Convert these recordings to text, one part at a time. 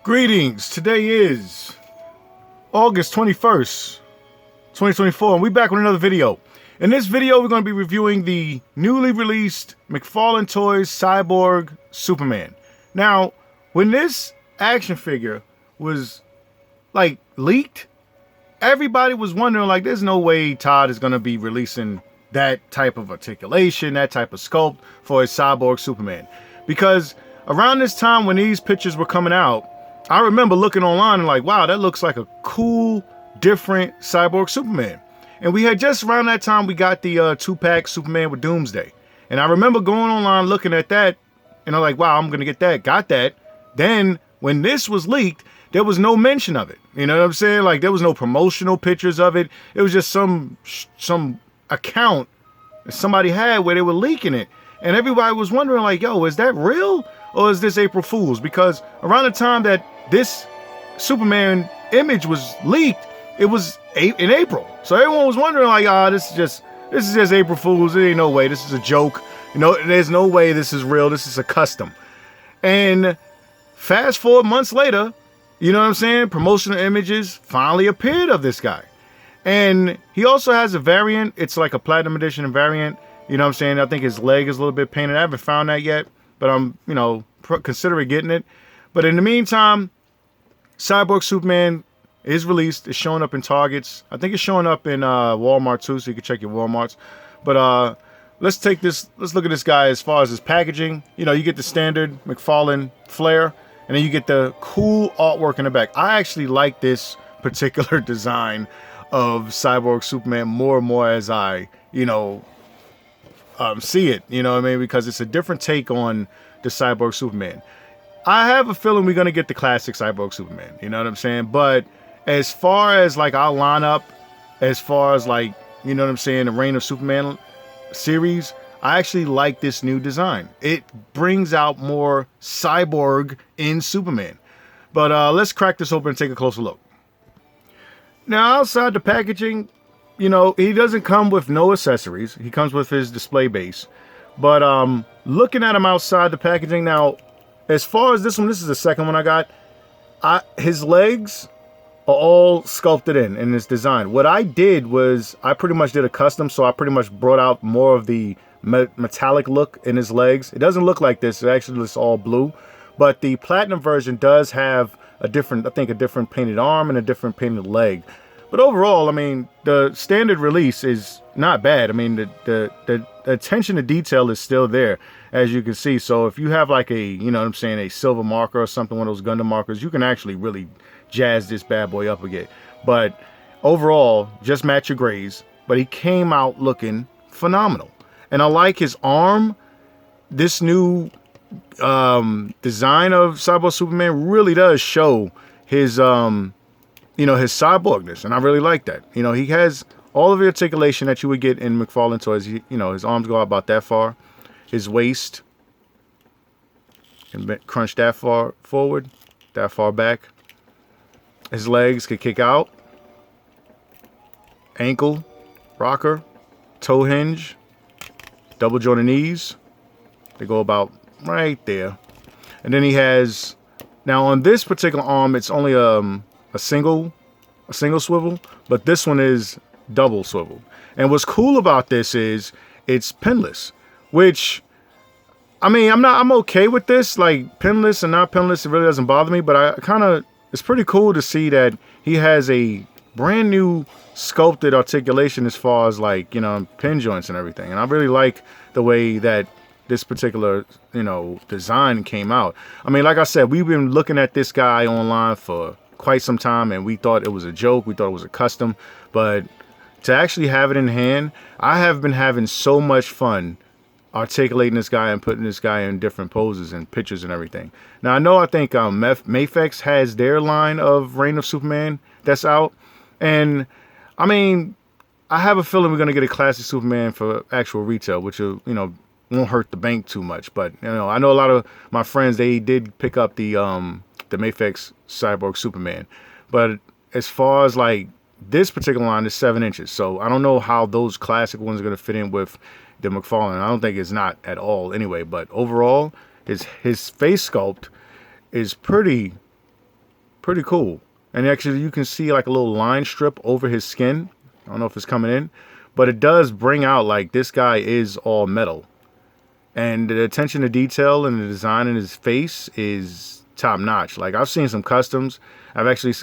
Greetings. Today is August 21st, 2024, and we're back with another video. In this video, we're going to be reviewing the newly released Mcfarlane Toys Cyborg Superman. Now, when this action figure was, leaked, everybody was wondering, there's no way Todd is going to be releasing that type of articulation, that type of sculpt for his Cyborg Superman. Because around this time when these pictures were coming out, I remember looking online and wow, that looks like a cool, different Cyborg Superman. And we had just around that time, we got the 2-pack Superman with Doomsday. And I remember going online looking at that, and I'm like, wow, I'm going to get that. Got that. Then when this was leaked, there was no mention of it. You know what I'm saying? There was no promotional pictures of it. It was just some account that somebody had where they were leaking it. And everybody was wondering yo, is that real? Or is this April Fool's? Because around the time that this Superman image was leaked, it was in April. So everyone was wondering this is just April Fool's. There ain't no way. This is a joke. There's no way this is real. This is a custom. And fast forward months later, you know what I'm saying? Promotional images finally appeared of this guy. And he also has a variant. It's like a platinum edition variant. You know what I'm saying? I think his leg is a little bit painted. I haven't found that yet, but I'm, considering getting it. But in the meantime, Cyborg Superman is released. It's showing up in Targets. I think it's showing up in Walmart too, so you can check your Walmarts. But let's look at this guy as far as his packaging. You get the standard Mcfarlane flare, and then you get the cool artwork in the back. I actually like this particular design of Cyborg Superman more and more as I, see it. You know what I mean? Because it's a different take on the Cyborg Superman. I have a feeling we're going to get the classic Cyborg Superman. You know what I'm saying? But as far as our lineup, as far as the Reign of Superman series, I actually like this new design. It brings out more cyborg in Superman. But let's crack this open and take a closer look. Now, outside the packaging, he doesn't come with no accessories. He comes with his display base. But looking at him outside the packaging, now, as far as this one, this is the second one I got. His legs are all sculpted in this design. What I did was I pretty much did a custom, so I pretty much brought out more of the metallic look in his legs. It doesn't look like this. It actually looks all blue. But the platinum version does have a different painted arm and a different painted leg. But overall, the standard release is not bad. The attention to detail is still there, as you can see. So if you have a silver marker or something, one of those Gundam markers, you can actually really jazz this bad boy up again. But overall, just match your grays. But he came out looking phenomenal. And I like his arm. This new design of Cyborg Superman really does show his his cyborgness, and I really like that. He has all of the articulation that you would get in Mcfarlane Toys. His arms go out about that far, his waist can crunch that far forward, that far back. His legs can kick out, ankle, rocker, toe hinge, double jointed knees. They go about right there. And then he has, now on this particular arm, it's only a single swivel, but this one is double swivel. And what's cool about this is it's pinless, which I'm okay with this, pinless and not pinless. It really doesn't bother me, but it's pretty cool to see that he has a brand new sculpted articulation as far as pin joints and everything. And I really like the way that this particular, design came out. Like I said, we've been looking at this guy online for quite some time, and we thought it was a joke. We thought it was a custom. But to actually have it in hand, I have been having so much fun articulating this guy and putting this guy in different poses and pictures and everything. Now, I think Mafex has their line of Reign of Superman that's out. And, I have a feeling we're going to get a classic Superman for actual retail, which will, won't hurt the bank too much. But, I know a lot of my friends, they did pick up the Mafex Cyborg Superman. But as far as this particular line is 7 inches. So I don't know how those classic ones are going to fit in with the Mcfarlane. I don't think it's not at all anyway. But overall, his face sculpt is pretty Pretty cool. And actually, you can see like a little line strip over his skin. I don't know if it's coming in, but it does bring out like this guy is all metal. And the attention to detail and the design in his face is top notch. Like, I've seen some customs. I actually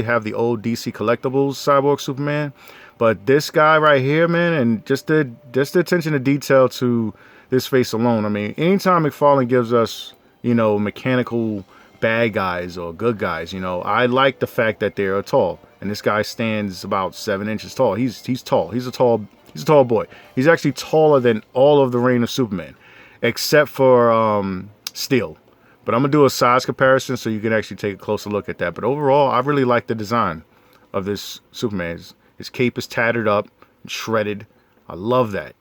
have the old DC Collectibles Cyborg Superman, but this guy right here, man, and just the attention to detail to this face alone. I mean, anytime McFarlane gives us, you know, mechanical bad guys or good guys, you know, I like the fact that they're tall. And this guy stands about 7 inches tall. He's tall. He's a tall boy. He's actually taller than all of the Reign of Superman, except for Steel. But I'm gonna do a size comparison so you can actually take a closer look at that. But overall, I really like the design of this Superman. His cape is tattered up, shredded. I love that.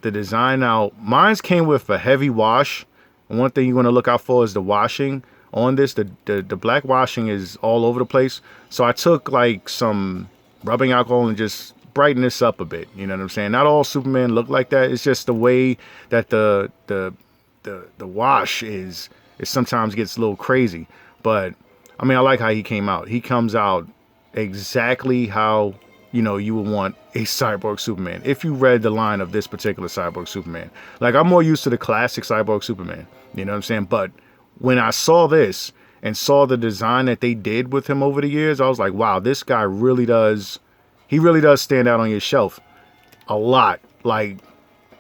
The design now, mine came with a heavy wash. And one thing you want to look out for is the washing on this. The black washing is all over the place. So I took like some rubbing alcohol and just brighten this up a bit. You know what I'm saying? Not all Superman look like that. It's just the way that the wash is, it sometimes gets a little crazy. But I mean, I like how he came out. He comes out exactly how, you know, you would want a Cyborg Superman if you read the line of this particular Cyborg Superman. Like, I'm more used to the classic Cyborg Superman, you know what I'm saying? But when I saw this and saw the design that they did with him over the years, I was like, wow, this guy really does, he really does stand out on your shelf a lot. Like,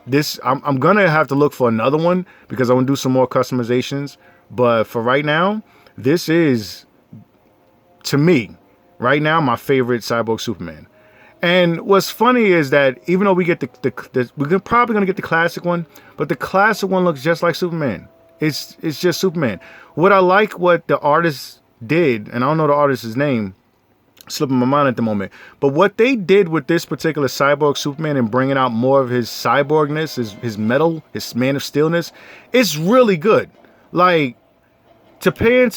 this, I'm gonna have to look for another one because I want to do some more customizations. But for right now, this is, to me, right now, my favorite Cyborg Superman. And what's funny is that even though we get we're probably gonna get the classic one, but the classic one looks just like Superman. It's just Superman. What I like, what the artist did, and I don't know the artist's name, slipping my mind at the moment, but what they did with this particular Cyborg Superman and bringing out more of his cyborgness, his metal, his Man of Steelness, it's really good. Like,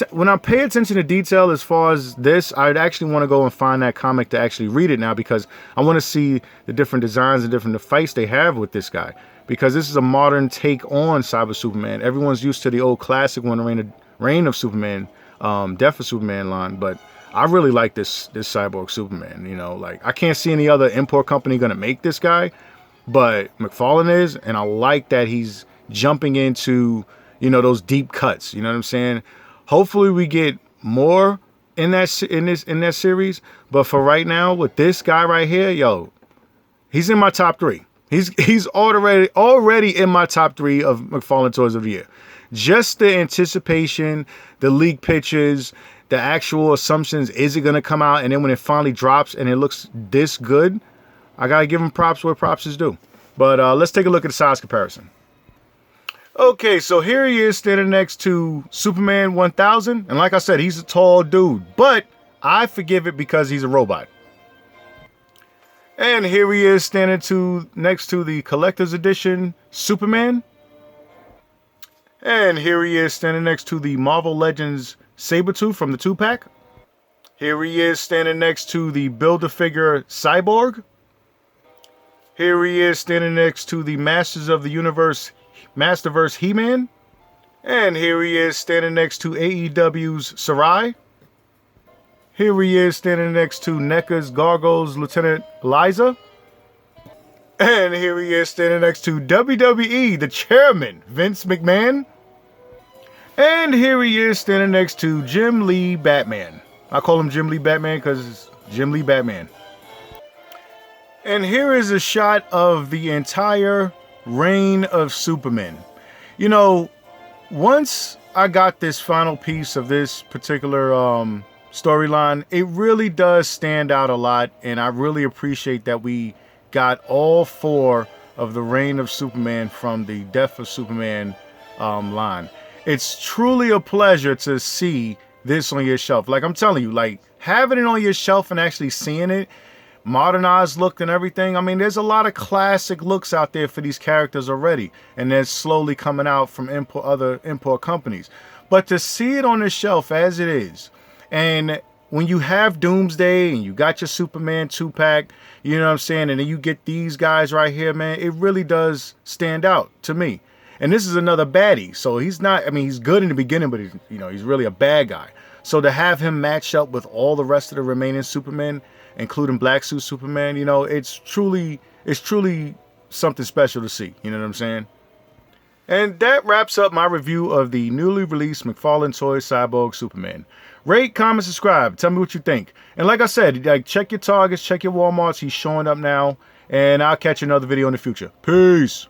when I pay attention to detail as far as this, I'd actually want to go and find that comic to actually read it now, because I want to see the different designs and different fights they have with this guy, because this is a modern take on Cyber Superman. Everyone's used to the old classic one, Reign of Superman, Death of Superman line, but I really like this Cyborg Superman. You know, like, I can't see any other import company gonna make this guy, but McFarlane is, and I like that he's jumping into, you know, those deep cuts. You know what I'm saying? Hopefully we get more in that series. But for right now, with this guy right here, yo, he's in my top 3. He's already in my top 3 of McFarlane Toys of the Year. Just the anticipation, the leak pictures, the actual assumptions. Is it gonna come out? And then when it finally drops and it looks this good, I gotta give him props where props is due. But let's take a look at the size comparison. Okay, so here he is standing next to Superman 1000. And like I said, he's a tall dude, but I forgive it because he's a robot. And here he is standing next to the Collector's Edition Superman. And here he is standing next to the Marvel Legends Sabretooth from the 2-pack. Here he is standing next to the Build-A-Figure Cyborg. Here he is standing next to the Masters of the Universe Masterverse He-Man. And here he is standing next to AEW's Sarai. Here he is standing next to NECA's Gargoyles Lieutenant Liza. And here he is standing next to WWE, the chairman, Vince McMahon. And here he is standing next to Jim Lee Batman. I call him Jim Lee Batman because it's Jim Lee Batman. And here is a shot of the entire Reign of Superman. You know, once I got this final piece of this particular storyline, it really does stand out a lot, and I really appreciate that we got all 4 of the Reign of Superman from the Death of Superman line. It's truly a pleasure to see this on your shelf. Like, I'm telling you, like, having it on your shelf and actually seeing it, modernized look and everything. I mean, there's a lot of classic looks out there for these characters already, and they're slowly coming out from other import companies. But to see it on the shelf as it is, and when you have Doomsday and you got your Superman 2-pack, you know what I'm saying, and then you get these guys right here, man, it really does stand out to me. And this is another baddie. So he's not, I mean, he's good in the beginning, but he's really a bad guy. So to have him match up with all the rest of the remaining Supermen, including Black Suit Superman, it's truly something special to see. You know what I'm saying? And that wraps up my review of the newly released McFarlane Toys Cyborg Superman. Rate, comment, subscribe. Tell me what you think. And like I said, check your Targets, check your Walmarts. He's showing up now. And I'll catch you in another video in the future. Peace.